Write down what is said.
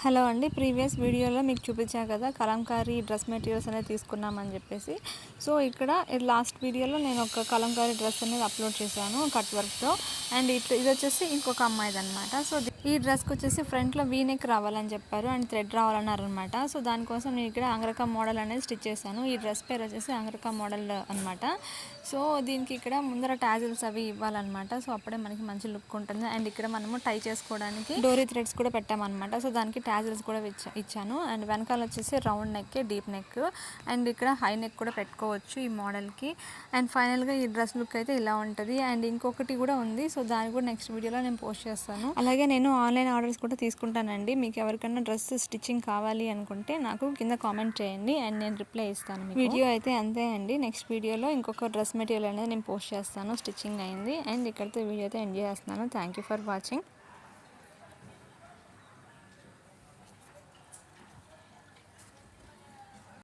Hello అండి. Previous వీడియోలో మీకు చూపించా కదా కలంకారీ డ్రెస్ మెటీరియల్స్ అనేది తీసుకున్నామని చెప్పేసి. సో ఇక్కడ లాస్ట్ వీడియోలో నేను ఒక కలంకారీ డ్రెస్ అనేది అప్లోడ్ చేశాను కట్ వర్క్తో. అండ్ ఇది వచ్చేసి ఇంకొక అమ్మాయిది అనమాట. సో ఈ డ్రెస్కి వచ్చేసి ఫ్రంట్లో వీనెక్ రావాలని చెప్పారు అండ్ థ్రెడ్ రావాలన్నారు అనమాట. సో దానికోసం నేను ఇక్కడ అంగరకా మోడల్ అనేది స్టిచ్ చేశాను. ఈ డ్రెస్ పేరు వచ్చేసి అంగరకా మోడల్ అనమాట. సో దీనికి ఇక్కడ ముందర టాజిల్స్ అవి ఇవ్వాలన్నమాట. సో అప్పుడే మనకి మంచి లుక్ ఉంటుంది. అండ్ ఇక్కడ మనము టై చేసుకోవడానికి డోరీ థ్రెడ్స్ కూడా పెట్టామన్నమాట. సో దానికి టాజిల్స్ కూడా ఇచ్చాను. అండ్ వెనకాల వచ్చేసి round neck, deep neck and ఇక్కడ హై నెక్ కూడా పెట్టుకోవచ్చు ఈ మోడల్కి. అండ్ ఫైనల్గా ఈ డ్రెస్ లుక్ అయితే ఇలా ఉంటుంది. అండ్ ఇంకొకటి కూడా ఉంది. సో దాన్ని కూడా నెక్స్ట్ వీడియోలో నేను పోస్ట్ చేస్తాను. అలాగే నేను ఆన్లైన్ ఆర్డర్స్ కూడా తీసుకుంటానండి. మీకు ఎవరికైనా డ్రెస్ స్టిచ్చింగ్ కావాలి అనుకుంటే నాకు కింద కామెంట్ చేయండి అండ్ నేను రిప్లై ఇస్తాను. వీడియో అయితే అంతే అండి. నెక్స్ట్ వీడియోలో ఇంకొక డ్రెస్ మెటీరియల్ అనేది నేను పోస్ట్ చేస్తాను స్టిచ్చింగ్ అయింది. అండ్ ఇక్కడితో వీడియో అయితే ఎండ్ చేస్తున్నాను. Thank you for watching.